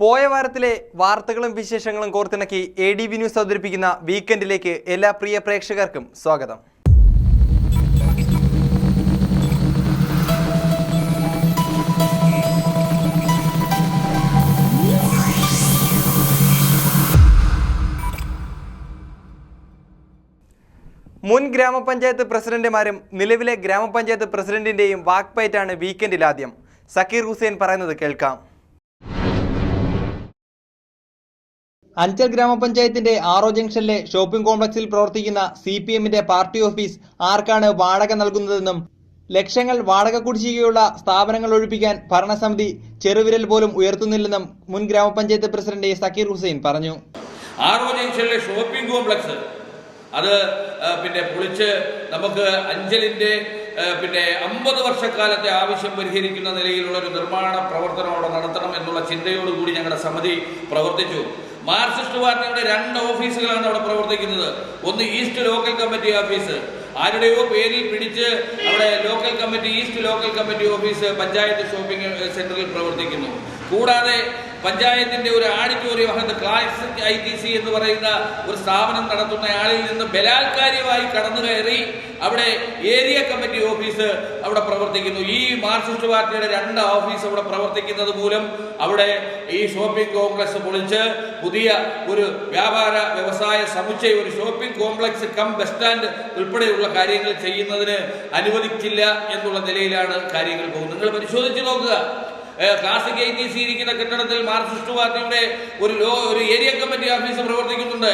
പോയ വാരത്തിലെ വാർത്തകളും വിശേഷങ്ങളും കോർത്തിണക്കി ADV ന്യൂസ് അവതരിപ്പിക്കുന്ന വീക്കെൻഡിലേക്ക് എല്ലാ പ്രിയ പ്രേക്ഷകർക്കും സ്വാഗതം. മുൻ ഗ്രാമപഞ്ചായത്ത് പ്രസിഡന്റുമാരും നിലവിലെ ഗ്രാമപഞ്ചായത്ത് പ്രസിഡന്റിന്റെയും വാക്പയറ്റാണ് വീക്കെൻഡിൽ ആദ്യം. സക്കീർ ഹുസൈൻ പറയുന്നത് കേൾക്കാം. അഞ്ചൽ ഗ്രാമപഞ്ചായത്തിന്റെ ആറോ ജംഗ്ഷനിലെ ഷോപ്പിംഗ് കോംപ്ലക്സിൽ പ്രവർത്തിക്കുന്ന CPMന്റെ പാർട്ടി ഓഫീസ് ആർക്കാണ് വാടക നൽകുന്നതെന്നും ലക്ഷങ്ങൾ വാടക കുടിശ്ശികയുള്ള സ്ഥാപനങ്ങൾ ഒഴിപ്പിക്കാൻ ഭരണസമിതി ചെറുവിരൽ പോലും ഉയർത്തുന്നില്ലെന്നും മുൻ ഗ്രാമപഞ്ചായത്ത് പ്രസിഡന്റ് സക്കീർ ഹുസൈൻ പറഞ്ഞു. ആറോ ജംഗ്ഷനിലെ ഷോപ്പിംഗ് കോംപ്ലക്സ് അത് പൊളിച്ച് നമുക്ക് അഞ്ചലിന്റെ 50 വർഷക്കാലത്തെ ആവശ്യം പരിഹരിക്കുന്ന നിലയിലുള്ള ഒരു നിർമ്മാണ പ്രവർത്തനം അവിടെ നടത്തണം എന്നുള്ള ചിന്തയോടുകൂടി ഞങ്ങളുടെ സമിതി പ്രവർത്തിച്ചു. മാർക്സിസ്റ്റ് പാർട്ടിയുടെ 2 ഓഫീസുകളാണ് അവിടെ പ്രവർത്തിക്കുന്നത്. ഒന്ന് ഈസ്റ്റ് ലോക്കൽ കമ്മിറ്റി ഓഫീസ്, ആരുടെയോ പേരിൽ പിടിച്ച് അവിടെ east local committee office panchayat shopping സെന്ററിൽ പ്രവർത്തിക്കുന്നു. കൂടാതെ പഞ്ചായത്തിന്റെ ഒരു ഓഡിറ്റോറിയം അകത്ത് ക്ലാസിക് ITC എന്ന് പറയുന്ന ഒരു സ്ഥാപനം നടത്തുന്ന ആളിൽ നിന്ന് ബലാത്കാര്യമായി കടന്നു കയറി അവിടെ ഏരിയ കമ്മിറ്റി ഓഫീസ് അവിടെ പ്രവർത്തിക്കുന്നു. ഈ മാർക്സിസ്റ്റ് പാർട്ടിയുടെ 2 ഓഫീസ് അവിടെ പ്രവർത്തിക്കുന്നത് മൂലം അവിടെ ഈ ഷോപ്പിംഗ് കോംപ്ലക്സ് പൊളിച്ച് പുതിയ ഒരു വ്യാപാര വ്യവസായ സമുച്ചയം, ഒരു shopping complex cum bus stand ഉൾപ്പെടെയുള്ള കാര്യങ്ങൾ ചെയ്യുന്നതിന് അനുവദിക്കില്ല എന്നുള്ള നിലയിലാണ് കാര്യങ്ങൾ പോകുന്നത്. നിങ്ങൾ പരിശോധിച്ച് നോക്കുക. ക്ലാസിക് ITC ഇരിക്കുന്ന കെട്ടിടത്തിൽ മാർക്സിസ്റ്റ് പാർട്ടിയുടെ ഒരു ഏരിയ കമ്മിറ്റി ഓഫീസ് പ്രവർത്തിക്കുന്നുണ്ട്.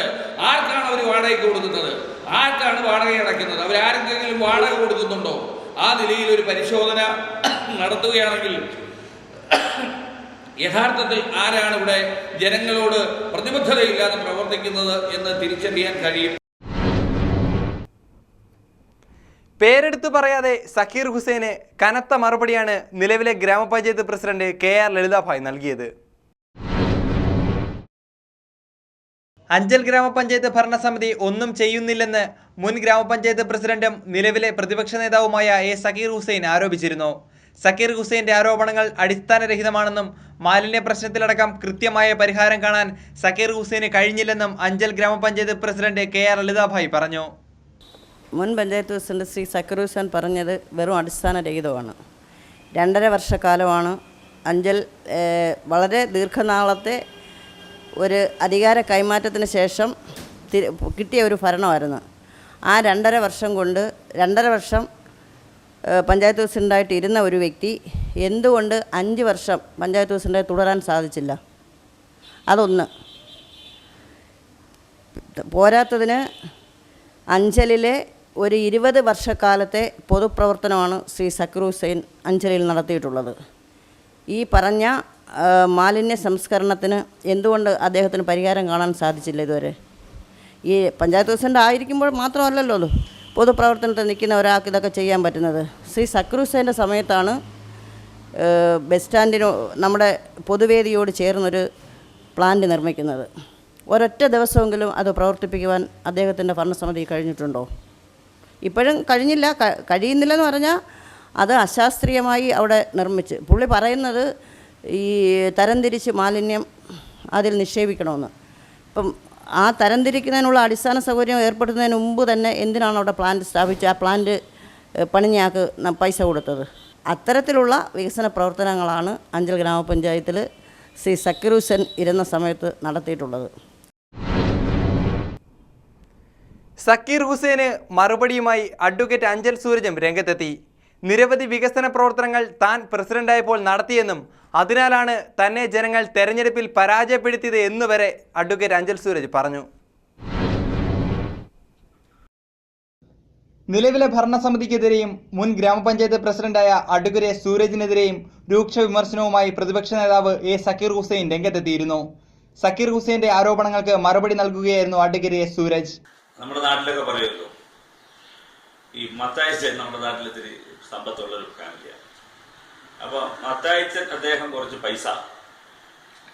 ആർക്കാണ് അവർ വാടകയ്ക്ക് കൊടുക്കുന്നത്? ആർക്കാണ് വാടക അടയ്ക്കുന്നത്? അവരാരെങ്കിലും വാടക കൊടുക്കുന്നുണ്ടോ? ആ നിലയിൽ ഒരു പരിശോധന നടത്തുകയാണെങ്കിൽ യഥാർത്ഥത്തിൽ ആരാണ് ഇവിടെ ജനങ്ങളോട് പ്രതിബദ്ധതയില്ലാതെ പ്രവർത്തിക്കുന്നത് എന്ന് തിരിച്ചറിയാൻ കഴിയും. പേരെടുത്തു പറയാതെ സക്കീർ ഹുസൈന് കനത്ത മറുപടിയാണ് നിലവിലെ ഗ്രാമപഞ്ചായത്ത് പ്രസിഡന്റ് KR ലളിതാഭായ് നൽകിയത്. അഞ്ചൽ ഗ്രാമപഞ്ചായത്ത് ഭരണസമിതി ഒന്നും ചെയ്യുന്നില്ലെന്ന് മുൻ ഗ്രാമപഞ്ചായത്ത് പ്രസിഡന്റും നിലവിലെ പ്രതിപക്ഷ നേതാവുമായ സക്കീർ ഹുസൈൻ ആരോപിച്ചിരുന്നു. സക്കീർ ഹുസൈന്റെ ആരോപണങ്ങൾ അടിസ്ഥാനരഹിതമാണെന്നും മാലിന്യ പ്രശ്നത്തിലടക്കം കൃത്യമായ പരിഹാരം കാണാൻ സക്കീർ ഹുസൈന് കഴിഞ്ഞില്ലെന്നും അഞ്ചൽ ഗ്രാമപഞ്ചായത്ത് പ്രസിഡന്റ് KR ലളിതാഭായ് പറഞ്ഞു. മുൻ പഞ്ചായത്ത് പ്രസിഡന്റ് ശ്രീ സക്കീർ ഹുസൈൻ പറഞ്ഞത് വെറും അടിസ്ഥാനരഹിതമാണ്. 2.5 വർഷക്കാലമാണ് അഞ്ചൽ വളരെ ദീർഘനാളത്തെ ഒരു അധികാര കൈമാറ്റത്തിന് ശേഷം കിട്ടിയ ഒരു ഭരണമായിരുന്നു. ആ 2.5 വർഷം കൊണ്ട് 2.5 വർഷം പഞ്ചായത്ത് പ്രസിഡൻ്റായിട്ട് ഇരുന്ന ഒരു വ്യക്തി എന്തുകൊണ്ട് 5 വർഷം പഞ്ചായത്ത് പ്രസിഡൻ്റായി തുടരാൻ സാധിച്ചില്ല? അതൊന്ന്. പോരാത്തതിന് അഞ്ചലിലെ ഒരു 20 വർഷക്കാലത്തെ പൊതുപ്രവർത്തനമാണ് ശ്രീ സക്കീർ ഹുസൈൻ അഞ്ചലിൽ നടത്തിയിട്ടുള്ളത്. ഈ പറഞ്ഞ മാലിന്യ സംസ്കരണത്തിന് എന്തുകൊണ്ട് അദ്ദേഹത്തിന് പരിഹാരം കാണാൻ സാധിച്ചില്ല ഇതുവരെ? ഈ പഞ്ചായത്ത് പ്രസിഡന്റ് ആയിരിക്കുമ്പോൾ മാത്രമല്ലല്ലോ പൊതുപ്രവർത്തനത്തിൽ നിൽക്കുന്ന ഒരാൾക്ക് ഇതൊക്കെ ചെയ്യാൻ പറ്റുന്നത്. ശ്രീ സക്കീർ ഹുസൈൻ്റെ സമയത്താണ് ബസ് സ്റ്റാൻഡിനോ നമ്മുടെ പൊതുവേദിയോട് ചേർന്നൊരു പ്ലാന്റ് നിർമ്മിക്കുന്നത്. ഒരൊറ്റ ദിവസമെങ്കിലും അത് പ്രവർത്തിപ്പിക്കുവാൻ അദ്ദേഹത്തിൻ്റെ ഭരണസമിതി കഴിഞ്ഞിട്ടുണ്ടോ? ഇപ്പോഴും കഴിയുന്നില്ലെന്ന് പറഞ്ഞാൽ അത് അശാസ്ത്രീയമായി അവിടെ നിർമ്മിച്ച് പുള്ളി പറയുന്നത് ഈ തരംതിരിച്ച് മാലിന്യം അതിൽ നിക്ഷേപിക്കണമെന്ന്. ഇപ്പം ആ തരംതിരിക്കുന്നതിനുള്ള അടിസ്ഥാന സൗകര്യം ഏർപ്പെടുത്തുന്നതിന് മുമ്പ് തന്നെ എന്തിനാണ് അവിടെ പ്ലാന്റ് സ്ഥാപിച്ച് ആ പ്ലാന്റ് പണിഞ്ഞാക്ക് പൈസ കൊടുത്തത്? അത്തരത്തിലുള്ള വികസന പ്രവർത്തനങ്ങളാണ് അഞ്ചൽ ഗ്രാമപഞ്ചായത്തിൽ ശ്രീ സക്കീർ ഹുസൈൻ ഇരുന്ന സമയത്ത് നടത്തിയിട്ടുള്ളത്. സക്കീർ ഹുസൈന് മറുപടിയുമായി അഡ്വക്കേറ്റ് അഞ്ചൽ സൂരജും രംഗത്തെത്തി. നിരവധി വികസന പ്രവർത്തനങ്ങൾ താൻ പ്രസിഡന്റായപ്പോൾ നടത്തിയെന്നും അതിനാലാണ് തന്നെ ജനങ്ങൾ തെരഞ്ഞെടുപ്പിൽ പരാജയപ്പെടുത്തിയത് എന്നുവരെ അഡ്വക്കേറ്റ് അഞ്ചൽ സൂരജ് പറഞ്ഞു. നിലവിലെ ഭരണസമിതിക്കെതിരെയും മുൻ ഗ്രാമപഞ്ചായത്ത് പ്രസിഡന്റായ അഡ്വക്കേറ്റ് സൂരജിനെതിരെയും രൂക്ഷ വിമർശനവുമായി പ്രതിപക്ഷ നേതാവ് സക്കീർ ഹുസൈൻ രംഗത്തെത്തിയിരുന്നു. സക്കീർ ഹുസൈന്റെ ആരോപണങ്ങൾക്ക് മറുപടി നൽകുകയായിരുന്നു അഡ്വക്കേറ്റ് സൂരജ്. നമ്മുടെ നാട്ടിലൊക്കെ പറയുമല്ലോ, ഈ മത്തായിച്ചൻ നമ്മുടെ നാട്ടിലിത്തിരി സമ്പത്തുള്ളൊരു ഫാമിലിയാണ്. അപ്പോൾ മത്തായിച്ചൻ അദ്ദേഹം കുറച്ച് പൈസ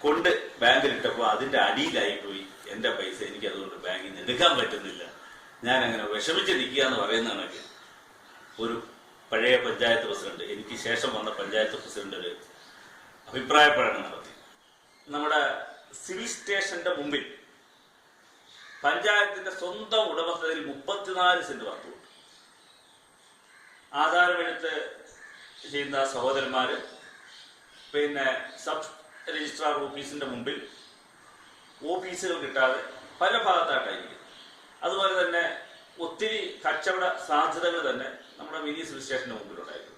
കൊണ്ട് ബാങ്കിലിട്ടപ്പോൾ അതിന്റെ അടിയിലായിപ്പോയി എൻ്റെ പൈസ, എനിക്ക് അതുകൊണ്ട് ബാങ്കിൽ നിന്ന് എടുക്കാൻ പറ്റുന്നില്ല, ഞാൻ അങ്ങനെ വിഷമിച്ച് നിൽക്കുക എന്ന് പറയുന്ന കണക്ക് ഒരു പഴയ പഞ്ചായത്ത് പ്രസിഡന്റ്, എനിക്ക് ശേഷം വന്ന പഞ്ചായത്ത് പ്രസിഡന്റ് ഒരു അഭിപ്രായ പ്രകടനം നടത്തി. നമ്മുടെ സിവിൽ സ്റ്റേഷന്റെ മുമ്പിൽ പഞ്ചായത്തിന്റെ സ്വന്തം ഉടമസ്ഥതയിൽ 34 സെന്റ് വസ്തു ആധാരമെടുത്ത് ചെയ്യുന്ന സഹോദരന്മാര് പിന്നെ സബ് രജിസ്ട്രാർ ഓഫീസിന്റെ മുമ്പിൽ ഓഫീസുകൾ കിട്ടാതെ പല ഭാഗത്തായിട്ടായിരിക്കും. അതുപോലെ തന്നെ ഒത്തിരി കച്ചവട സാധ്യതകൾ തന്നെ നമ്മുടെ മിനി സിവിൽ സ്റ്റേഷന്റെ മുമ്പിലുണ്ടായിരുന്നു.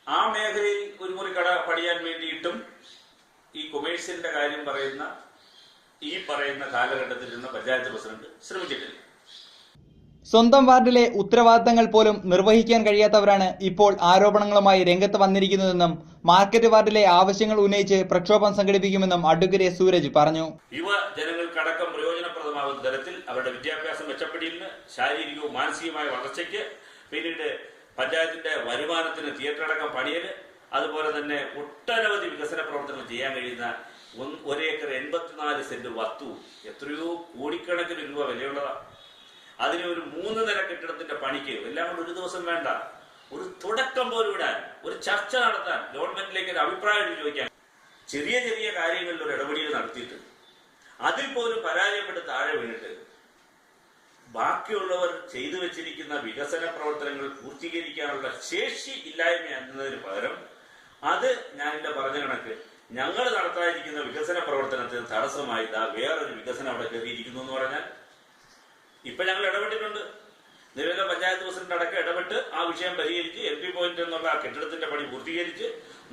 ആ മേഖലയിൽ ഒരു മുറി കട പണിയാൻ വേണ്ടിയിട്ടും ഈ കൊമേഴ്സ്യലിന്റെ കാര്യം പറയുന്ന കാലഘട്ടത്തിൽ ഇരുന്ന പഞ്ചായത്ത് പ്രസിഡന്റ് ശ്രമിച്ചിട്ടില്ല. സ്വന്തം വാർഡിലെ ഉത്തരവാദിത്തങ്ങൾ പോലും നിർവഹിക്കാൻ കഴിയാത്തവരാണ് ഇപ്പോൾ ആരോപണങ്ങളുമായി രംഗത്ത് വന്നിരിക്കുന്നതെന്നും മാർക്കറ്റ് വാർഡിലെ ആവശ്യങ്ങൾ ഉന്നയിച്ച് പ്രക്ഷോഭം സംഘടിപ്പിക്കുമെന്നും അഡ്വക്കേറ്റ് സൂരജ് പറഞ്ഞു. യുവ ജനങ്ങൾക്കടക്കം പ്രയോജനപ്രദമാകുന്ന തരത്തിൽ അവരുടെ വിദ്യാഭ്യാസം മെച്ചപ്പെടുന്നതിന്, ശാരീരികവും മാനസികമായ വളർച്ചയ്ക്ക്, പിന്നീട് പഞ്ചായത്തിന്റെ വരുമാനത്തിന് തിയേറ്റർ അടക്കം പണിയൽ, അതുപോലെ തന്നെ ഒട്ടനവധി വികസന പ്രവർത്തനങ്ങൾ ചെയ്യാൻ കഴിയുന്ന 1 ഏക്കർ 84 സെന്റ് വസ്തു എത്രയോ കോടിക്കണക്കിന് രൂപ വിലയുള്ളതാണ്. അതിന് ഒരു 3 നില കെട്ടിടത്തിന്റെ പണിക്ക് എല്ലാം കൊണ്ട് ഒരു ദിവസം വേണ്ട. ഒരു തുടക്കം പോലും ഇടാൻ, ഒരു ചർച്ച നടത്താൻ, ഗവൺമെന്റിലേക്ക് ഒരു അഭിപ്രായം ചോദിക്കാൻ, ചെറിയ ചെറിയ കാര്യങ്ങളിൽ ഒരു ഇടപെടൽ നടത്തിയിട്ട് അതിൽ പോലും പരാജയപ്പെട്ട് താഴെ വീണിട്ട് ബാക്കിയുള്ളവർ ചെയ്തു വെച്ചിരിക്കുന്ന വികസന പ്രവർത്തനങ്ങൾ പൂർത്തീകരിക്കാനുള്ള ശേഷി ഇല്ലായ്മ എന്നതിന് പകരം അത് ഞാനിവിടെ പറഞ്ഞ കണക്ക് ഞങ്ങൾ നടത്താതിരിക്കുന്ന വികസന പ്രവർത്തനത്തിന് തടസ്സമായി വേറൊരു വികസനം അവിടെ കയറിയിരിക്കുന്നു എന്ന് പറഞ്ഞാൽ ഇപ്പൊ ഞങ്ങൾ ഇടപെട്ടിട്ടുണ്ട്. നിലവിലെ പഞ്ചായത്ത് പ്രസിഡന്റ് അടക്കം ഇടപെട്ട് ആ വിഷയം പരിഹരിച്ച് MP പോയിന്റ് എന്നുള്ള ആ കെട്ടിടത്തിന്റെ പണി പൂർത്തീകരിച്ച്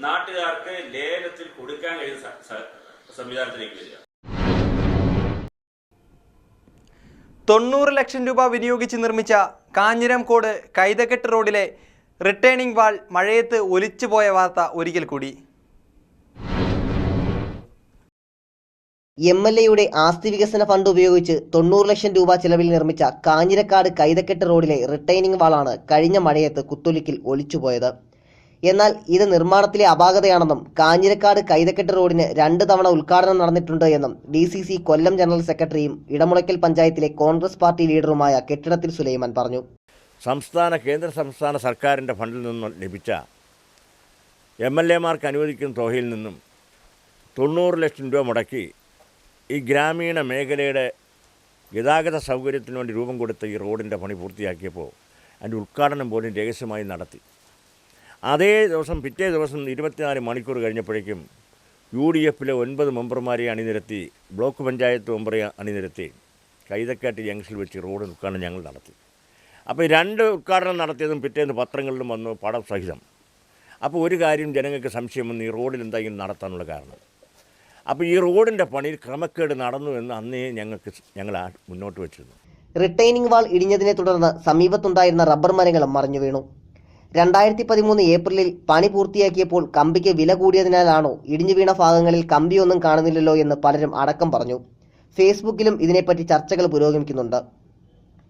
നാട്ടുകാർക്ക് ലേലത്തിൽ കൊടുക്കാൻ കഴിയുന്ന സംവിധാനത്തിലേക്ക് വരിക. 90 ലക്ഷം രൂപ വിനിയോഗിച്ച് നിർമ്മിച്ച കാഞ്ഞിരംകോട് കൈതക്കെട്ട് റോഡിലെ റിട്ടേണിംഗ് വാൾ മഴയത്ത് ഒലിച്ചുപോയ വാർത്ത ഒരിക്കൽ കൂടി. MLAയുടെ ആസ്തി വികസന ഫണ്ട് ഉപയോഗിച്ച് 90 ലക്ഷം രൂപ ചെലവിൽ നിർമ്മിച്ച കാഞ്ഞിരക്കാട് കൈതക്കെട്ട് റോഡിലെ റിട്ടൈനിങ് വാളാണ് കഴിഞ്ഞ മഴയത്ത് കുത്തൊലിക്കിൽ ഒലിച്ചുപോയത്. എന്നാൽ ഇത് നിർമ്മാണത്തിലെ അപാകതയാണെന്നും കാഞ്ഞിരക്കാട് കൈതക്കെട്ട് റോഡിന് 2 തവണ ഉദ്ഘാടനം നടന്നിട്ടുണ്ട് എന്നും DCC കൊല്ലം ജനറൽ സെക്രട്ടറിയും ഇടമുളയ്ക്കൽ പഞ്ചായത്തിലെ കോൺഗ്രസ് പാർട്ടി ലീഡറുമായ കെട്ടിടത്തിൽ സുലൈമാൻ പറഞ്ഞു. കേന്ദ്ര സംസ്ഥാന സർക്കാരിൻ്റെ ഫണ്ടിൽ നിന്നും ലഭിച്ച MLAമാർക്ക് അനുവദിക്കുന്ന തുകയിൽ നിന്നും 90 ലക്ഷം രൂപ മുടക്കി ഈ ഗ്രാമീണ മേഖലയുടെ ഗതാഗത സൗകര്യത്തിന് വേണ്ടി രൂപം കൊടുത്ത ഈ റോഡിൻ്റെ പണി പൂർത്തിയാക്കിയപ്പോൾ അതിൻ്റെ ഉദ്ഘാടനം പോലും രഹസ്യമായി നടത്തി. അതേ ദിവസം പിറ്റേ ദിവസം 24 മണിക്കൂർ കഴിഞ്ഞപ്പോഴേക്കും UDFിലെ 9 മെമ്പർമാരെ അണിനിരത്തി, ബ്ലോക്ക് പഞ്ചായത്ത് മെമ്പറെ അണിനിരത്തി കൈതക്കാട്ട് ജംഗ്ഷനിൽ വെച്ച് റോഡ് ഉദ്ഘാടനം ഞങ്ങൾ നടത്തി. അപ്പോൾ 2 ഉദ്ഘാടനം നടത്തിയതും പിറ്റേന്ന് പത്രങ്ങളിലും വന്നു, പടം സഹിതം. അപ്പോൾ ഒരു കാര്യം ജനങ്ങൾക്ക് സംശയം വന്നു, ഈ റോഡിൽ എന്തെങ്കിലും നടത്താനുള്ള കാരണം. അപ്പോൾ ഈ റോഡിൻ്റെ പണിയിൽ ക്രമക്കേട് നടന്നു എന്ന് അന്നേ ഞങ്ങൾ മുന്നോട്ട് വെച്ചിരുന്നു. റിട്ടൈനിങ് വാൾ ഇടിഞ്ഞതിനെ തുടർന്ന് സമീപത്തുണ്ടായിരുന്ന റബ്ബർ മരങ്ങളും മറിഞ്ഞു വീണു. 2013 ഏപ്രിലിൽ പണി പൂർത്തിയാക്കിയപ്പോൾ കമ്പിക്ക് വില കൂടിയതിനാലാണോ ഇടിഞ്ഞു വീണ ഭാഗങ്ങളിൽ കമ്പിയൊന്നും കാണുന്നില്ലല്ലോ എന്ന് പലരും അടക്കം പറഞ്ഞു. ഫേസ്ബുക്കിലും ഇതിനെപ്പറ്റി ചർച്ചകൾ പുരോഗമിക്കുന്നുണ്ട്.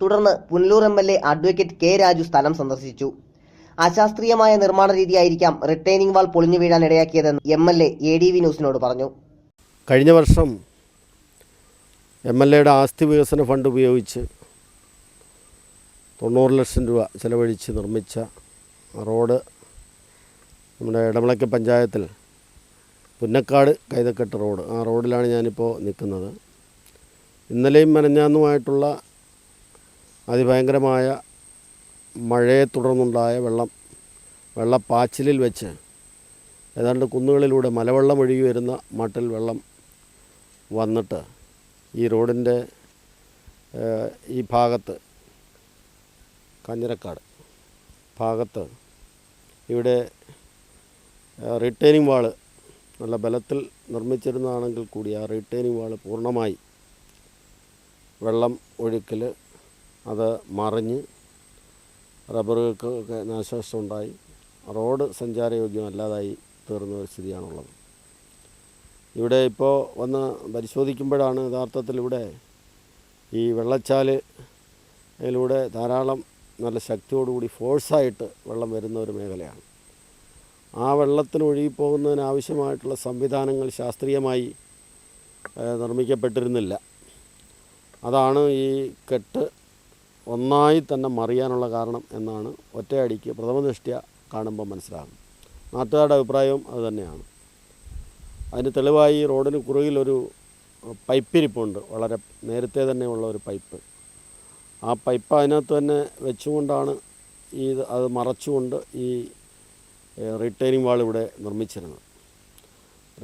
തുടർന്ന് Punalur MLA advocate K. Raju സ്ഥലം സന്ദർശിച്ചു. അശാസ്ത്രീയമായ നിർമ്മാണ രീതിയായിരിക്കാം റിട്ടൈനിങ് വാൾ പൊളിഞ്ഞു വീഴാൻ ഇടയാക്കിയതെന്ന് MLA ADV ന്യൂസിനോട് പറഞ്ഞു. കഴിഞ്ഞ വർഷം MLAയുടെ ആസ്തി വികസന ഫണ്ട് ഉപയോഗിച്ച് 90 ലക്ഷം രൂപ ചെലവഴിച്ച് നിർമ്മിച്ച റോഡ് നമ്മുടെ ഇടമുളയ്ക്കൽ പഞ്ചായത്തിൽ പുന്നക്കാട് കൈതക്കെട്ട് റോഡ്, ആ റോഡിലാണ് ഞാനിപ്പോൾ നിൽക്കുന്നത്. ഇന്നലെയും മെനഞ്ഞാന്നുമായിട്ടുള്ള അതിഭയങ്കരമായ മഴയെ തുടർന്നുണ്ടായ വെള്ളപ്പാച്ചിലിൽ വെച്ച് ഏതാണ്ട് കുന്നുകളിലൂടെ മലവെള്ളം ഒഴുകി വരുന്ന മട്ടിൽ വെള്ളം വന്നിട്ട് ഈ റോഡിൻ്റെ ഈ ഭാഗത്ത് കാഞ്ഞിരക്കാട് ഭാഗത്ത് ഇവിടെ റിട്ടേണിംഗ് വാള് നല്ല ബലത്തിൽ നിർമ്മിച്ചിരുന്നതാണെങ്കിൽ കൂടി ആ റിട്ടേണിംഗ് വാള് പൂർണ്ണമായി വെള്ളം ഒഴുക്കിൽ അത് മറിഞ്ഞ് റബ്ബറുകൾക്കൊക്കെ നാശനഷ്ടമുണ്ടായി. റോഡ് സഞ്ചാരയോഗ്യമല്ലാതായി തീർന്ന ഒരു സ്ഥിതിയാണുള്ളത്. ഇവിടെ ഇപ്പോൾ വന്ന് പരിശോധിക്കുമ്പോഴാണ് യഥാർത്ഥത്തിൽ ഇവിടെ ഈ വെള്ളച്ചാലിലൂടെ ധാരാളം നല്ല ശക്തിയോടുകൂടി ഫോഴ്സായിട്ട് വെള്ളം വരുന്ന ഒരു മേഖലയാണ്. ആ വെള്ളത്തിന് ഒഴുകിപ്പോകുന്നതിനാവശ്യമായിട്ടുള്ള സംവിധാനങ്ങൾ ശാസ്ത്രീയമായി നിർമ്മിക്കപ്പെട്ടിരുന്നില്ല. അതാണ് ഈ കെട്ട് ഒന്നായി തന്നെ മറിയാനുള്ള കാരണം എന്നാണ് ഒറ്റയടിക്ക് പ്രഥമദൃഷ്ട്യാ കാണുമ്പോൾ മനസ്സിലാകും. നാട്ടുകാരുടെ അഭിപ്രായവും അതുതന്നെയാണ്. അതിന് തെളിവായി റോഡിന് കുറുകിലൊരു പൈപ്പിരിപ്പുണ്ട്, വളരെ നേരത്തെ തന്നെയുള്ള ഒരു പൈപ്പ്. ആ പൈപ്പ് അതിനകത്ത് തന്നെ വെച്ചുകൊണ്ടാണ് അത് മറച്ചുകൊണ്ട് ഈ റീറ്റെയിനിങ് വാൾ ഇവിടെ നിർമ്മിച്ചിരുന്നത്.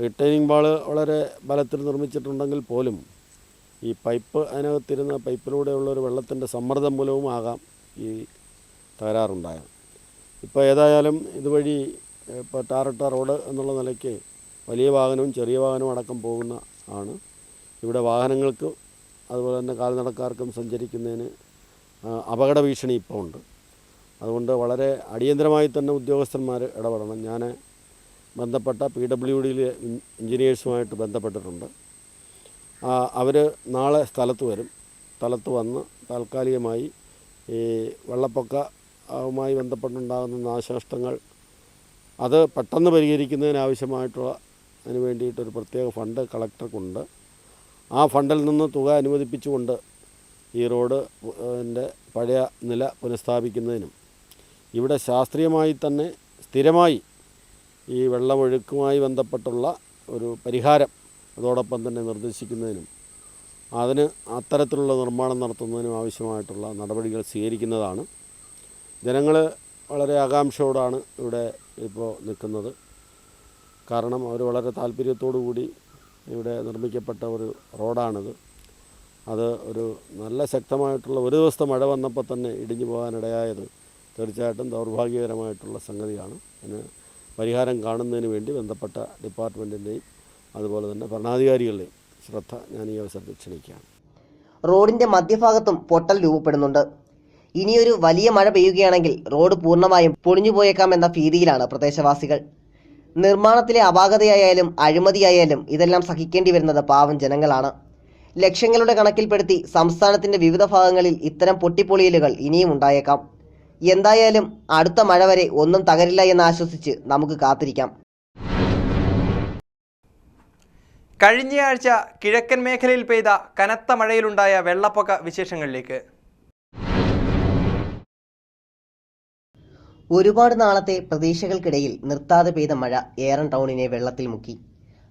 റീറ്റെയിനിങ് വാൾ വളരെ ബലത്തിൽ നിർമ്മിച്ചിട്ടുണ്ടെങ്കിൽ പോലും ഈ പൈപ്പ് അതിനകത്തിരുന്ന പൈപ്പിലൂടെയുള്ളൊരു വെള്ളത്തിൻ്റെ സമ്മർദ്ദം മൂലവും ആകാം ഈ തകരാറുണ്ടായത്. ഇപ്പോൾ ഏതായാലും ഇതുവഴി ഇപ്പോൾ ടാറിട്ട റോഡ് എന്നുള്ള നിലയ്ക്ക് വലിയ വാഹനവും ചെറിയ വാഹനവും അടക്കം പോകുന്ന ആണ്. ഇവിടെ വാഹനങ്ങൾക്ക് അതുപോലെ തന്നെ കാൽനടക്കാർക്കും സഞ്ചരിക്കുന്നതിന് അപകട ഭീഷണി ഇപ്പോൾ ഉണ്ട്. അതുകൊണ്ട് വളരെ അടിയന്തരമായി തന്നെ ഉദ്യോഗസ്ഥന്മാർ ഇടപെടണം. ഞാൻ ബന്ധപ്പെട്ട PWDയിലെ എഞ്ചിനീയേഴ്സുമായിട്ട് ബന്ധപ്പെട്ടിട്ടുണ്ട്. അവർ നാളെ സ്ഥലത്ത് വരും. സ്ഥലത്ത് വന്ന് താൽക്കാലികമായി ഈ വെള്ളപ്പൊക്കവുമായി ബന്ധപ്പെട്ടുണ്ടാകുന്ന നാശനഷ്ടങ്ങൾ അത് പെട്ടെന്ന് പരിഹരിക്കുന്നതിനാവശ്യമായിട്ടുള്ള അതിന് വേണ്ടിയിട്ടൊരു പ്രത്യേക ഫണ്ട് കളക്ടർക്കുണ്ട്. ആ ഫണ്ടിൽ നിന്ന് തുക അനുവദിപ്പിച്ചുകൊണ്ട് ഈ റോഡ് പഴയ നില പുനഃസ്ഥാപിക്കുന്നതിനും ഇവിടെ ശാസ്ത്രീയമായി തന്നെ സ്ഥിരമായി ഈ വെള്ളമൊഴുക്കുമായി ബന്ധപ്പെട്ടുള്ള ഒരു പരിഹാരം അതോടൊപ്പം തന്നെ നിർദ്ദേശിക്കുന്നതിനും അതിന് അത്തരത്തിലുള്ള നിർമ്മാണം നടത്തുന്നതിനും ആവശ്യമായിട്ടുള്ള നടപടികൾ സ്വീകരിക്കുന്നതാണ്. ജനങ്ങൾ വളരെ ആകാംക്ഷയോടാണ് ഇവിടെ ഇപ്പോൾ നിൽക്കുന്നത്. കാരണം അവർ വളരെ താല്പര്യത്തോടു കൂടി ഇവിടെ നിർമ്മിക്കപ്പെട്ട ഒരു റോഡാണിത്. അത് ഒരു നല്ല ശക്തമായിട്ടുള്ള ഒരു ദിവസത്തെ മഴ വന്നപ്പോൾ തന്നെ ഇടിഞ്ഞു പോകാനിടയായത് തീർച്ചയായിട്ടും ദൗർഭാഗ്യകരമായിട്ടുള്ള സംഗതിയാണ്. അതിന് പരിഹാരം കാണുന്നതിന് വേണ്ടി ബന്ധപ്പെട്ട ഡിപ്പാർട്ട്മെൻറ്റിൻ്റെയും അതുപോലെ തന്നെ ഭരണാധികാരികളുടെയും ശ്രദ്ധ ഞാൻ ഈ അവസരത്തിൽ ക്ഷണിക്കുകയാണ്. റോഡിന്റെ മധ്യഭാഗത്തും പൊട്ടൽ രൂപപ്പെടുന്നുണ്ട്. ഇനിയൊരു വലിയ മഴ പെയ്യുകയാണെങ്കിൽ റോഡ് പൂർണ്ണമായും പൊളിഞ്ഞുപോയേക്കാം എന്ന ഭീതിയിലാണ് പ്രദേശവാസികൾ. നിർമ്മാണത്തിലെ അപാകതയായാലും അഴിമതിയായാലും ഇതെല്ലാം സഹിക്കേണ്ടി വരുന്നത് പാവം ജനങ്ങളാണ്. ലക്ഷങ്ങളുടെ കണക്കിൽപ്പെടുത്തി സംസ്ഥാനത്തിന്റെ വിവിധ ഭാഗങ്ങളിൽ ഇത്തരം പൊട്ടിപ്പൊളിയലുകൾ ഇനിയും ഉണ്ടായേക്കാം. എന്തായാലും അടുത്ത മഴ വരെ ഒന്നും തകരില്ല എന്ന് ആശ്വസിച്ച് നമുക്ക് കാത്തിരിക്കാം. കഴിഞ്ഞയാഴ്ച കിഴക്കൻ മേഖലയിൽ പെയ്ത കനത്ത മഴയിലുണ്ടായ വെള്ളപ്പൊക്ക വിശേഷങ്ങളിലേക്ക്. ഒരുപാട് നാളത്തെ പ്രതീക്ഷകൾക്കിടയിൽ നിർത്താതെ പെയ്ത മഴ ഏറൻ ടൗണിനെ വെള്ളത്തിൽ മുക്കി.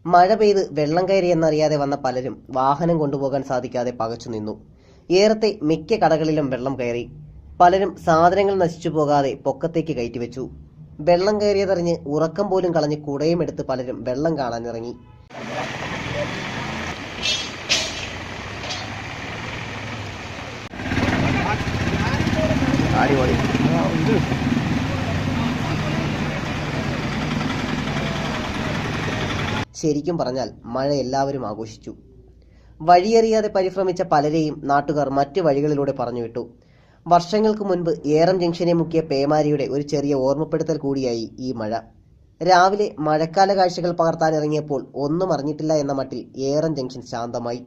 മഴ പെയ്ത് വെള്ളം കയറി എന്നറിയാതെ വന്ന പലരും വാഹനം കൊണ്ടുപോകാൻ സാധിക്കാതെ പകച്ചു നിന്നു. ഏറത്തെ മിക്ക കടകളിലും വെള്ളം കയറി. പലരും സാധനങ്ങൾ നശിച്ചു പോകാതെ പൊക്കത്തേക്ക് കയറ്റിവെച്ചു. വെള്ളം കയറിയതറിഞ്ഞ് ഉറക്കം പോലും കളഞ്ഞ് കുടയും എടുത്ത് പലരും വെള്ളം കാണാനിറങ്ങി. ശരിക്കും പറഞ്ഞാൽ മഴ എല്ലാവരും ആഘോഷിച്ചു. വഴിയറിയാതെ പരിഭ്രമിച്ച പലരെയും നാട്ടുകാർ മറ്റ് വഴികളിലൂടെ പറഞ്ഞുവിട്ടു. വർഷങ്ങൾക്ക് മുൻപ് ഏറം ജംഗ്ഷനെ മുക്കിയ പേമാരിയുടെ ഒരു ചെറിയ ഓർമ്മപ്പെടുത്തൽ കൂടിയായി ഈ മഴ. രാവിലെ മഴക്കാല കാഴ്ചകൾ പകർത്താനിറങ്ങിയപ്പോൾ ഒന്നും അറിഞ്ഞിട്ടില്ല എന്ന മട്ടിൽ ഏറം ജംഗ്ഷൻ ശാന്തമായി.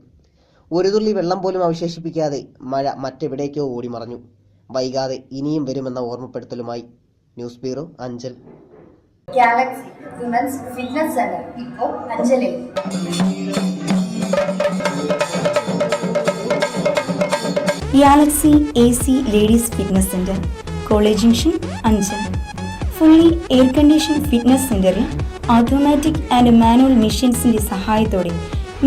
ഒരു തുള്ളി വെള്ളം പോലും അവശേഷിപ്പിക്കാതെ മഴ മറ്റെവിടേക്കോ ഓടിമറഞ്ഞു. വൈകാതെ ഇനിയും വരുമെന്ന ഓർമ്മപ്പെടുത്തലുമായി. News bureau, Anchal. Galaxy women's fitness centre ഇപ്പോൾ അഞ്ചലിൽ. Galaxy AC ladies fitness centre, college junction, Anchal. Fully air condition fitness സെന്ററിൽ ഓട്ടോമാറ്റിക് ആൻഡ് മാനുവൽ മെഷീൻസിന്റെ സഹായത്തോടെ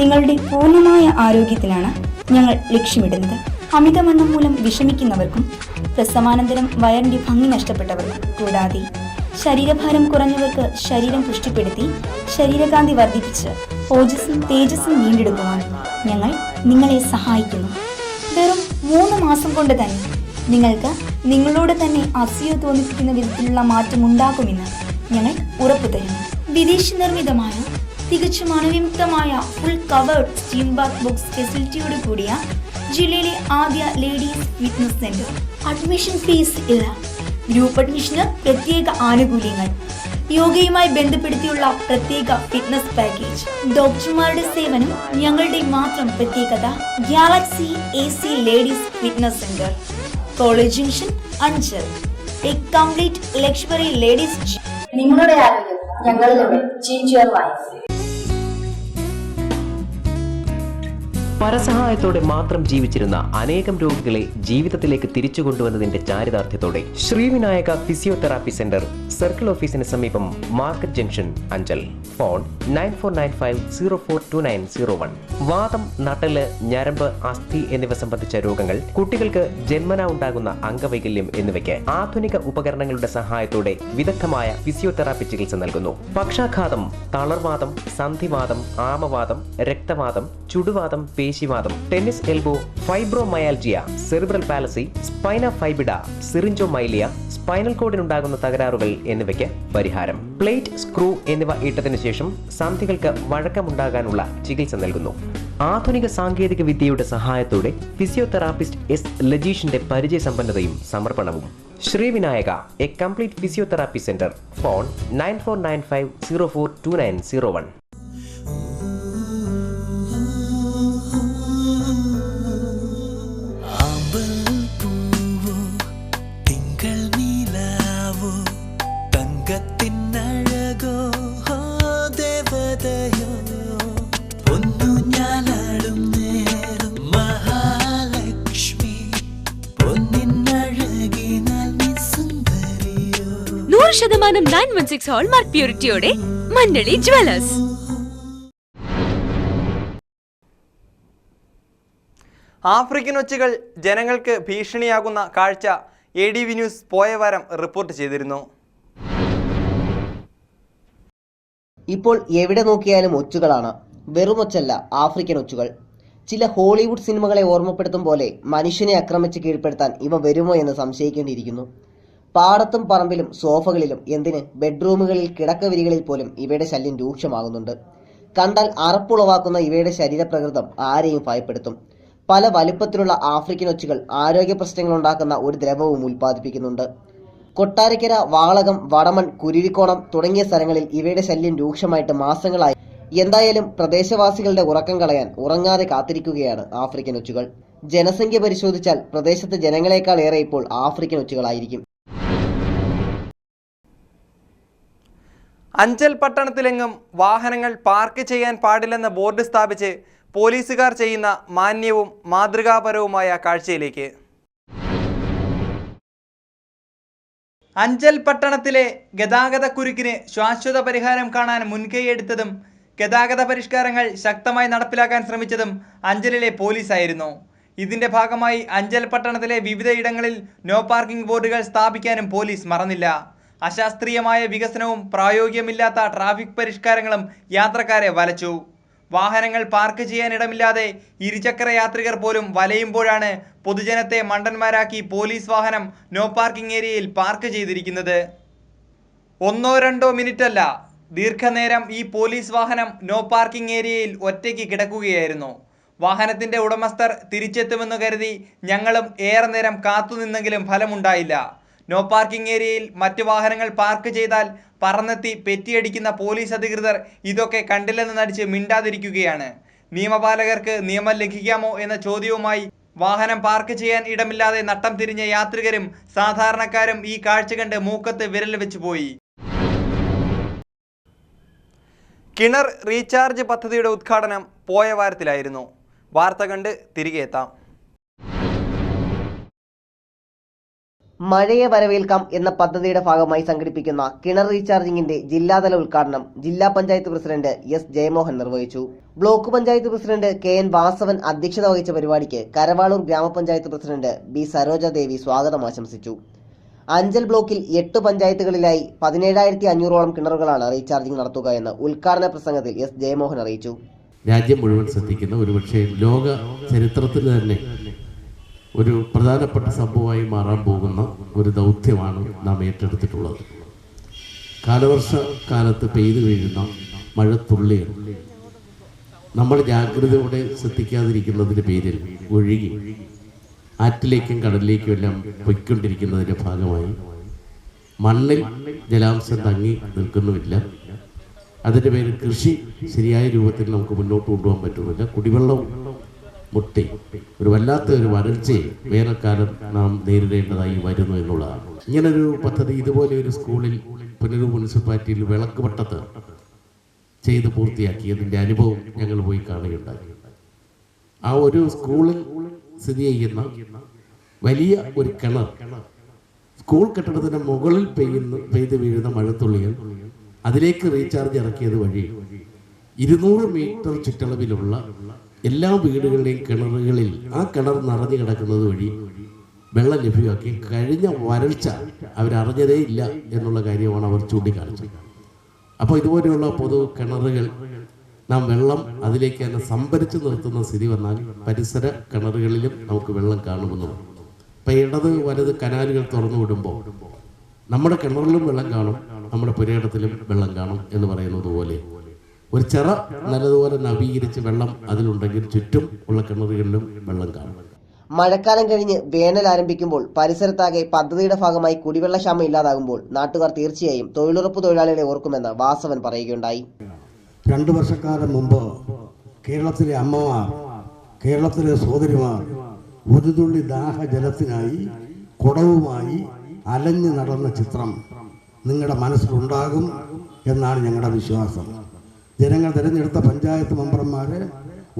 നിങ്ങളുടെ പൂർണ്ണമായ ആരോഗ്യത്തിനാണ് ഞങ്ങൾ ലക്ഷ്യമിടുന്നത്. അമിതവണ്ണം മൂലം വിഷമിക്കുന്നവർക്കും പ്രസവാനന്തരം വയറിന്റെ ഭംഗി നഷ്ടപ്പെട്ടവർക്കും കൂടാതെ ശരീരഭാരം കുറഞ്ഞവർക്ക് ശരീരം പുഷ്ടിപ്പെടുത്തി ശരീരകാന്തി വർദ്ധിപ്പിച്ച് ഓജസ്സും തേജസ്സും വീണ്ടെടുക്കുവാൻ ഞങ്ങൾ നിങ്ങളെ സഹായിക്കുന്നു. വെറും 3 മാസം കൊണ്ട് തന്നെ നിങ്ങൾക്ക് നിങ്ങളോട് തന്നെ അസൂയ തോന്നിപ്പിക്കുന്ന വിധത്തിലുള്ള മാറ്റം ഉണ്ടാകുമെന്ന് ഞങ്ങൾ ഉറപ്പു തരുന്നു. വിദേശ നിർമ്മിതമായ തികച്ചും അണുവിമുക്തമായ full covered steam bath box ഫെസിലിറ്റിയോട് കൂടിയ ജില്ലയിലെ ആദ്യ ladies fitness centre. Admission fees ഇല്ല. ഗ്രൂപ്പ് അഡ്മിഷന് പ്രത്യേക ആനുകൂല്യങ്ങൾ, യോഗയുമായി ബന്ധപ്പെടുത്തിയുള്ള പ്രത്യേക ഫിറ്റ്നസ് പാക്കേജ്, ഡോക്ടർമാരുടെ സേവനം ഞങ്ങളുടെ മാത്രം പ്രത്യേകത. Galaxy AC ladies fitness centre, college junction, Anchal. A complete luxury ladies. നിങ്ങളുടെ ആരോഗ്യം ഞങ്ങളിലൂടെ ചേഞ്ച് യുവർ ലൈഫ്. പരസഹായത്തോടെ മാത്രം ജീവിച്ചിരുന്ന അനേകം രോഗികളെ ജീവിതത്തിലേക്ക് തിരിച്ചു കൊണ്ടുവന്നതിന്റെ ചാരിതാർത്ഥ്യത്തോടെ ശ്രീവിനായക ഫിസിയോതെറാപ്പി സെന്റർ സർക്കിൾ ഓഫീസിന് സമീപം മാർക്കറ്റ് ജംഗ്ഷൻ അഞ്ചൽ. ഫോൺ 9495042901. വാതം, നട്ടല്, ഞരമ്പ്, അസ്ഥി എന്നിവ സംബന്ധിച്ച രോഗങ്ങൾ, കുട്ടികൾക്ക് ജന്മനാ ഉണ്ടാകുന്ന അംഗവൈകല്യം എന്നിവയ്ക്ക് ആധുനിക ഉപകരണങ്ങളുടെ സഹായത്തോടെ വിദഗ്ധമായ ഫിസിയോതെറാപ്പി ചികിത്സ നൽകുന്നു. പക്ഷാഘാതം, തളർവാദം, സന്ധിവാദം, ആമവാദം, രക്തവാദം, ചുടുവാദം, പേശിവാദം, tennis elbow, fibromyalgia, cerebral palsy, spina bifida, syringomyelia, spinal കോഡിനുണ്ടാകുന്ന തകരാറുകൾ എന്നിവയ്ക്ക് പരിഹാരം. പ്ലേറ്റ്, സ്ക്രൂ എന്നിവ ഇട്ടതിനു ശേഷം സന്ധികൾക്ക് വഴക്കമുണ്ടാകാനുള്ള ചികിത്സ നൽകുന്നു. ആധുനിക സാങ്കേതിക വിദ്യയുടെ സഹായത്തോടെ ഫിസിയോതെറാപ്പിസ്റ്റ് എസ് ലജീഷിന്റെ പരിചയസമ്പന്നതയും സമർപ്പണവും. Srivinayaka, a complete physiotherapy centre. Phone 9495042901. ശതമാനം 916 ഹോൾമാർക്ക് പ്യൂരിറ്റിയോടെ മഞ്ഞളി ജ്വല്ലേഴ്സ്. ആഫ്രിക്കൻ ഒച്ചുകൾ ജനങ്ങൾക്ക് ഭീഷണിയാകുന്ന കാഴ്ച ADV ന്യൂസ് പോയ വാരം റിപ്പോർട്ട് ചെയ്തിരുന്നു. ഇപ്പോൾ എവിടെ നോക്കിയാലും ഒച്ചുകളാണ്. വെറുമൊച്ചല്ല, ആഫ്രിക്കൻ ഒച്ചുകൾ. ചില ഹോളിവുഡ് സിനിമകളെ ഓർമ്മപ്പെടുത്തും പോലെ മനുഷ്യനെ ആക്രമിച്ച് കീഴ്പ്പെടുത്താൻ ഇവ വരുമോ എന്ന് സംശയിക്കേണ്ടിയിരിക്കുന്നു. പാടത്തും പറമ്പിലും സോഫകളിലും, എന്തിന് ബെഡ്റൂമുകളിൽ, കിടക്കവിരികളിൽ പോലും ഇവയുടെ ശല്യം രൂക്ഷമാകുന്നുണ്ട്. കണ്ടാൽ അറപ്പുളവാക്കുന്ന ഇവയുടെ ശരീരപ്രകൃതം ആരെയും ഭയപ്പെടുത്തും. പല വലുപ്പത്തിലുള്ള ആഫ്രിക്കൻ ഒച്ചുകൾ ആരോഗ്യ പ്രശ്നങ്ങൾ ഉണ്ടാക്കുന്ന ഒരു ദ്രവവും ഉൽപ്പാദിപ്പിക്കുന്നുണ്ട്. കൊട്ടാരക്കര, വാളകം, വടമൺ, കുരുവിക്കോണം തുടങ്ങിയ സ്ഥലങ്ങളിൽ ഇവയുടെ ശല്യം രൂക്ഷമായിട്ട് മാസങ്ങളായി. എന്തായാലും പ്രദേശവാസികളുടെ ഉറക്കം കളയാൻ ഉറങ്ങാതെ കാത്തിരിക്കുകയാണ് ആഫ്രിക്കൻ ഒച്ചുകൾ. ജനസംഖ്യ പരിശോധിച്ചാൽ പ്രദേശത്തെ ജനങ്ങളെക്കാൾ ഏറെ ഇപ്പോൾ ആഫ്രിക്കൻ ഒച്ചുകളായിരിക്കും. അഞ്ചൽ പട്ടണത്തിലെങ്ങും വാഹനങ്ങൾ പാർക്ക് ചെയ്യാൻ പാടില്ലെന്ന ബോർഡ് സ്ഥാപിച്ച് പോലീസുകാർ ചെയ്യുന്ന മാന്യവും മാതൃകാപരവുമായ കാഴ്ചയിലേക്ക്. അഞ്ചൽ പട്ടണത്തിലെ ഗതാഗതക്കുരുക്കിന് ശാശ്വത പരിഹാരം കാണാൻ മുൻകൈയെടുത്തതും ഗതാഗത പരിഷ്കാരങ്ങൾ ശക്തമായി നടപ്പിലാക്കാൻ ശ്രമിച്ചതും അഞ്ചലിലെ പോലീസായിരുന്നു. ഇതിന്റെ ഭാഗമായി അഞ്ചൽ പട്ടണത്തിലെ വിവിധയിടങ്ങളിൽ നോ പാർക്കിംഗ് ബോർഡുകൾ സ്ഥാപിക്കാനും പോലീസ് മറന്നില്ല. അശാസ്ത്രീയമായ വികസനവും പ്രായോഗികമില്ലാത്ത ട്രാഫിക് പരിഷ്കാരങ്ങളും യാത്രക്കാരെ വലച്ചു. വാഹനങ്ങൾ പാർക്ക് ചെയ്യാനിടമില്ലാതെ ഇരുചക്ര യാത്രികർ പോലും വലയുമ്പോഴാണ് പൊതുജനത്തെ മണ്ടന്മാരാക്കി പോലീസ് വാഹനം നോ പാർക്കിംഗ് ഏരിയയിൽ പാർക്ക് ചെയ്തിരിക്കുന്നത്. 1-2 മിനിറ്റല്ല, ദീർഘനേരം ഈ പോലീസ് വാഹനം നോ പാർക്കിംഗ് ഏരിയയിൽ ഒറ്റയ്ക്ക് കിടക്കുകയായിരുന്നു. വാഹനത്തിന്റെ ഉടമസ്ഥർ തിരിച്ചെത്തുമെന്ന് കരുതി ഞങ്ങളും ഏറെ നേരം കാത്തുനിന്നെങ്കിലും ഫലമുണ്ടായില്ല. നോ പാർക്കിംഗ് ഏരിയയിൽ മറ്റു വാഹനങ്ങൾ പാർക്ക് ചെയ്താൽ പറന്നെത്തി പെറ്റിയടിക്കുന്ന പോലീസ് അധികൃതർ ഇതൊക്കെ കണ്ടില്ലെന്ന് നടിച്ച് മിണ്ടാതിരിക്കുകയാണ്. നിയമപാലകർക്ക് നിയമം ലംഘിക്കാമോ എന്ന ചോദ്യവുമായി വാഹനം പാർക്ക് ചെയ്യാൻ ഇടമില്ലാതെ നട്ടം തിരിഞ്ഞ യാത്രികരും സാധാരണക്കാരും ഈ കാഴ്ച കണ്ട് മൂക്കത്ത് വിരൽ വെച്ചുപോയി. കിണർ റീചാർജ് പദ്ധതിയുടെ ഉദ്ഘാടനം പോയ വാരത്തിലായിരുന്നു. വാർത്ത കണ്ട് തിരികെ എത്താം. മഴയെ വരവേൽക്കാം എന്ന പദ്ധതിയുടെ ഭാഗമായി സംഘടിപ്പിക്കുന്ന കിണർ റീചാർജിങ്ങിന്റെ ജില്ലാതല ഉദ്ഘാടനം ജില്ലാ പഞ്ചായത്ത് പ്രസിഡന്റ് എസ് ജയമോഹൻ നിർവഹിച്ചു. Block panchayat president KN Vasavan അധ്യക്ഷത വഹിച്ച പരിപാടിക്ക് കരവാളൂർ ഗ്രാമപഞ്ചായത്ത് പ്രസിഡന്റ് B സരോജാദേവി സ്വാഗതം ആശംസിച്ചു. അഞ്ചൽ ബ്ലോക്കിൽ 8 പഞ്ചായത്തുകളിലായി 17,500ഓളം കിണറുകളാണ് റീചാർജിംഗ് നടത്തുക എന്ന് ഉദ്ഘാടന പ്രസംഗത്തിൽ എസ് ജയമോഹൻ അറിയിച്ചു. രാജ്യം മുഴുവൻ ശ്രദ്ധിക്കുന്ന, ഒരുപക്ഷെ ലോക ചരിത്രത്തിൽ തന്നെ ഒരു പ്രധാനപ്പെട്ട സംഭവമായി മാറാൻ പോകുന്ന ഒരു ദൗത്യമാണ് നാം ഏറ്റെടുത്തിട്ടുള്ളത്. കാലവർഷക്കാലത്ത് പെയ്തു വീഴുന്ന മഴത്തുള്ളികൾ നമ്മൾ ജാഗ്രതയോടെ ശ്രദ്ധിക്കാതിരിക്കുന്നതിൻ്റെ പേരിൽ ഒഴുകി ആറ്റിലേക്കും കടലിലേക്കും എല്ലാം പൊയ്ക്കൊണ്ടിരിക്കുന്നതിൻ്റെ ഭാഗമായി മണ്ണിൽ ജലാംശം തങ്ങി നിൽക്കുന്നുമില്ല. അതിൻ്റെ പേരിൽ കൃഷി ശരിയായ രൂപത്തിൽ നമുക്ക് മുന്നോട്ട് കൊണ്ടുപോകാൻ പറ്റുന്നില്ല. കുടിവെള്ളം മുട്ടി ഒരു വല്ലാത്ത ഒരു വരൾച്ചയെ വേനൽക്കാലം നാം നേരിടേണ്ടതായി വരുന്നു എന്നുള്ളതാണ്. ഇങ്ങനൊരു പദ്ധതി ഇതുപോലെ ഒരു സ്കൂളിൽ പുനലൂർ മുനിസിപ്പാലിറ്റിയിൽ വിളക്കുവട്ടത്ത് ചെയ്ത് പൂർത്തിയാക്കിയതിൻ്റെ അനുഭവം ഞങ്ങൾ പോയി കാണുകയുണ്ടായി. ആ ഒരു സ്കൂളിൽ സ്ഥിതി ചെയ്യുന്ന വലിയ ഒരു കിണർ, സ്കൂൾ കെട്ടിടത്തിൻ്റെ മുകളിൽ പെയ്ത് വീഴുന്ന മഴത്തുള്ളികൾ അതിലേക്ക് റീചാർജ് ഇറക്കിയത് വഴി 200 മീറ്റർ ചുറ്റളവിലുള്ള എല്ലാ വീടുകളുടെയും കിണറുകളിൽ ആ കിണർ നിറഞ്ഞു കിടക്കുന്നത് വഴി വെള്ളം ലഭ്യമാക്കി. കഴിഞ്ഞ വരൾച്ച അവരറിഞ്ഞതേ ഇല്ല എന്നുള്ള കാര്യമാണ് അവർ ചൂണ്ടിക്കാണിച്ചത്. അപ്പോൾ ഇതുപോലെയുള്ള പൊതു കിണറുകൾ നാം വെള്ളം അതിലേക്ക് തന്നെ സംഭരിച്ചു നിർത്തുന്ന സ്ഥിതി വന്നാൽ പരിസര കിണറുകളിലും നമുക്ക് വെള്ളം കാണുമെന്നും, ഇപ്പം ഇടത് വലത് കനാലുകൾ തുറന്നു വിടുമ്പോൾ നമ്മുടെ കിണറിലും വെള്ളം കാണും, നമ്മുടെ പുരയിടത്തിലും വെള്ളം കാണും എന്ന് പറയുന്നത് പോലെ ഒരു ചിറ നല്ലതുപോലെ നവീകരിച്ച് വെള്ളം അതിലുണ്ടെങ്കിൽ ചുറ്റും ഉള്ള കിണറുകളിലും വെള്ളം കാണും. മഴക്കാലം കഴിഞ്ഞ് വേനൽ ആരംഭിക്കുമ്പോൾ പരിസരത്താകെ പദ്ധതിയുടെ ഭാഗമായി കുടിവെള്ളക്ഷാമം ഇല്ലാതാകുമ്പോൾ നാട്ടുകാർ തീർച്ചയായും തൊഴിലുറപ്പ് തൊഴിലാളികളെ ഓർക്കുമെന്ന് വാസവൻ പറയുകയുണ്ടായി. 2 വർഷക്കാലം മുമ്പ് കേരളത്തിലെ അമ്മമാർ, കേരളത്തിലെ സഹോദരിമാർ ഒരു തുള്ളി ദാഹജലത്തിനായി കുടവുമായി അലഞ്ഞു നടന്ന ചിത്രം നിങ്ങളുടെ മനസ്സിലുണ്ടാകും എന്നാണ് ഞങ്ങളുടെ വിശ്വാസം. ജനങ്ങൾ തിരഞ്ഞെടുത്ത പഞ്ചായത്ത് മെമ്പർമാരെ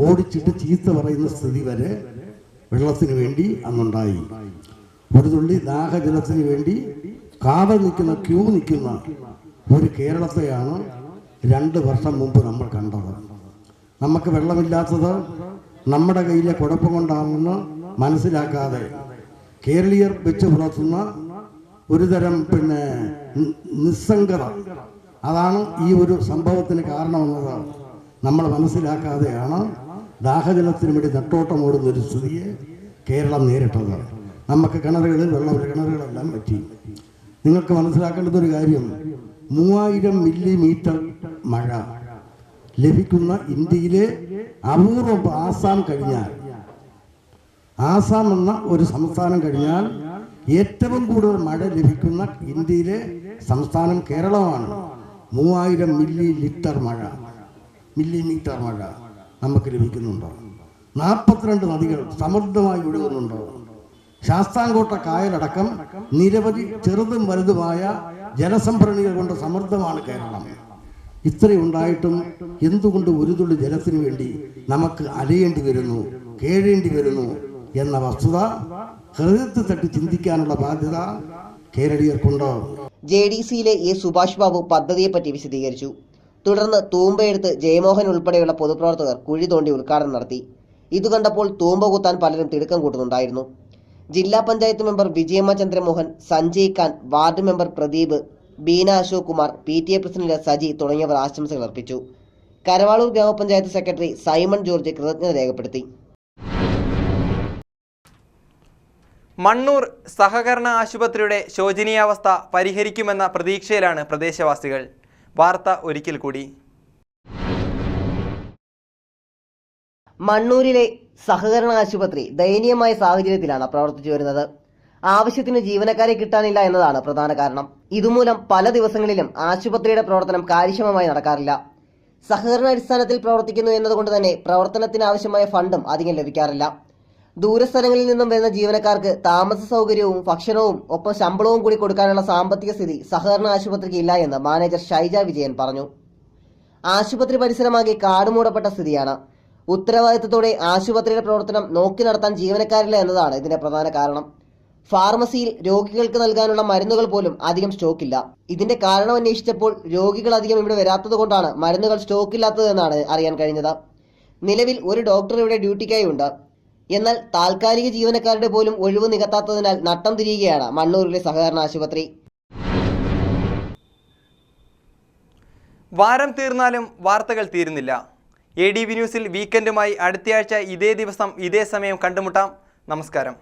ഓടിച്ചിട്ട് ചീത്ത പറയുന്ന സ്ഥിതി വരെ വെള്ളത്തിന് വേണ്ടി അന്നുണ്ടായി. ഒരു തുള്ളി ദാഹജലത്തിന് വേണ്ടി കാവൽ നിൽക്കുന്ന, ക്യൂ നിൽക്കുന്ന ഒരു കേരളത്തെയാണ് 2 വർഷം മുമ്പ് നമ്മൾ കണ്ടത്. നമുക്ക് വെള്ളമില്ലാത്തത് നമ്മുടെ കയ്യിലെ കുഴപ്പം കൊണ്ടാണെന്ന് മനസ്സിലാക്കാതെ കേരളീയർ വെച്ച് പുലർത്തുന്ന ഒരു തരം നിസ്സംഗത, അതാണ് ഈ ഒരു സംഭവത്തിന് കാരണമെന്നത് നമ്മൾ മനസ്സിലാക്കാതെയാണ് ദാഹജലത്തിന് വേണ്ടി നെട്ടോട്ടം ഓടുന്നൊരു സ്ഥിതിയെ കേരളം നേരിട്ടത്. നമുക്ക് കിണറുകളിൽ വെള്ളമില്ല, കിണറുകളെല്ലാം പറ്റി. നിങ്ങൾക്ക് മനസ്സിലാക്കേണ്ടതൊരു കാര്യം, 3000 മില്ലിമീറ്റർ മഴ ലഭിക്കുന്ന ഇന്ത്യയിലെ അപൂർവം ആസാം കഴിഞ്ഞാൽ, ആസാം എന്ന ഒരു സംസ്ഥാനം കഴിഞ്ഞാൽ ഏറ്റവും കൂടുതൽ മഴ ലഭിക്കുന്ന ഇന്ത്യയിലെ സംസ്ഥാനം കേരളമാണ്. 3000 മില്ലിമീറ്റർ മഴ നമുക്ക് ലഭിക്കുന്നുണ്ട്. 42 നദികൾ സമൃദ്ധമായി ഒഴുകുന്നുണ്ട്. ശാസ്താംകോട്ട കായലടക്കം നിരവധി ചെറുതും വലുതുമായ ജലസംഭരണികൾ കൊണ്ട് സമൃദ്ധമാണ് കേരളം. ഇത്രയുണ്ടായിട്ടും എന്തുകൊണ്ട് ഒരു തുള്ളി ജലത്തിന് വേണ്ടി നമുക്ക് അലയേണ്ടി വരുന്നു, കേഴേണ്ടി വരുന്നു എന്ന വസ്തുത ഹൃദയത്തിൽ തട്ടി ചിന്തിക്കാനുള്ള ബാധ്യത കേരളീയർക്കുണ്ട്. JDCയിലെ എ സുഭാഷ് ബാബു പദ്ധതിയെപ്പറ്റി വിശദീകരിച്ചു. തുടർന്ന് തൂമ്പയെടുത്ത് ജയമോഹൻ ഉൾപ്പെടെയുള്ള പൊതുപ്രവർത്തകർ കുഴി തോണ്ടി ഉദ്ഘാടനം നടത്തി. ഇത് കണ്ടപ്പോൾ തൂമ്പ കുത്താൻ പലരും തിടുക്കം കൂട്ടുന്നുണ്ടായിരുന്നു. ജില്ലാ panchayat member Vijayamma Chandramohan, Sanjay Khan, ward member Pradeep, Beena Ashok Kumar, PTA president Saji തുടങ്ങിയവർ ആശംസകൾ അർപ്പിച്ചു. കരവാളൂർ ഗ്രാമപഞ്ചായത്ത് സെക്രട്ടറി സൈമൺ ജോർജ് കൃതജ്ഞത രേഖപ്പെടുത്തി. മണ്ണൂർ സഹകരണ ആശുപത്രിയുടെ ശോചനീയാവസ്ഥ പരിഹരിക്കുമെന്ന പ്രതീക്ഷയിലാണ് പ്രദേശവാസികൾ. വാർത്ത ഒരിക്കൽ കൂടി. മണ്ണൂരിലെ സഹകരണ ആശുപത്രി ദയനീയമായ സാഹചര്യത്തിലാണ് പ്രവർത്തിച്ചു വരുന്നത്. ആവശ്യത്തിന് ജീവനക്കാരെ കിട്ടാനില്ല എന്നതാണ് പ്രധാന കാരണം. ഇതുമൂലം പല ദിവസങ്ങളിലും ആശുപത്രിയുടെ പ്രവർത്തനം കാര്യക്ഷമമായി നടക്കാറില്ല. സഹകരണാടിസ്ഥാനത്തിൽ പ്രവർത്തിക്കുന്നു എന്നതുകൊണ്ട് തന്നെ പ്രവർത്തനത്തിന് ആവശ്യമായ ഫണ്ടും അധികം ലഭിക്കാറില്ല. ദൂരസ്ഥലങ്ങളിൽ നിന്നും വരുന്ന ജീവനക്കാർക്ക് താമസ സൗകര്യവും ഭക്ഷണവും ഒപ്പം ശമ്പളവും കൂടി കൊടുക്കാനുള്ള സാമ്പത്തിക സ്ഥിതി സഹകരണ ആശുപത്രിക്ക് ഇല്ല എന്ന് മാനേജർ ഷൈജ വിജയൻ പറഞ്ഞു. ആശുപത്രി പരിസരമാകെ കാടുമൂടപ്പെട്ട സ്ഥിതിയാണ്. ഉത്തരവാദിത്തത്തോടെ ആശുപത്രിയുടെ പ്രവർത്തനം നോക്കി നടത്താൻ ജീവനക്കാരില്ല എന്നതാണ് ഇതിന്റെ പ്രധാന കാരണം. ഫാർമസിയിൽ രോഗികൾക്ക് നൽകാനുള്ള മരുന്നുകൾ പോലും അധികം സ്റ്റോക്കില്ല. ഇതിന്റെ കാരണം അന്വേഷിച്ചപ്പോൾ രോഗികൾ അധികം ഇവിടെ വരാത്തത് കൊണ്ടാണ് മരുന്നുകൾ സ്റ്റോക്കില്ലാത്തതെന്നാണ് അറിയാൻ കഴിഞ്ഞത്. നിലവിൽ ഒരു ഡോക്ടർ ഇവിടെ ഡ്യൂട്ടിക്കായി ഉണ്ട്. എന്നാൽ താൽക്കാലിക ജീവനക്കാരുടെ പോലും ഒഴിവ് നികത്താത്തതിനാൽ നട്ടം തിരിയുകയാണ് മണ്ണൂരിലെ സഹകരണ ആശുപത്രി. വാരം തീർന്നാലും വാർത്തകൾ തീരുന്നില്ല. ADV ന്യൂസിൽ വീക്കെൻഡുമായി അടുത്തയാഴ്ച ഇതേ ദിവസം ഇതേ സമയം കണ്ടുമുട്ടാം. നമസ്കാരം.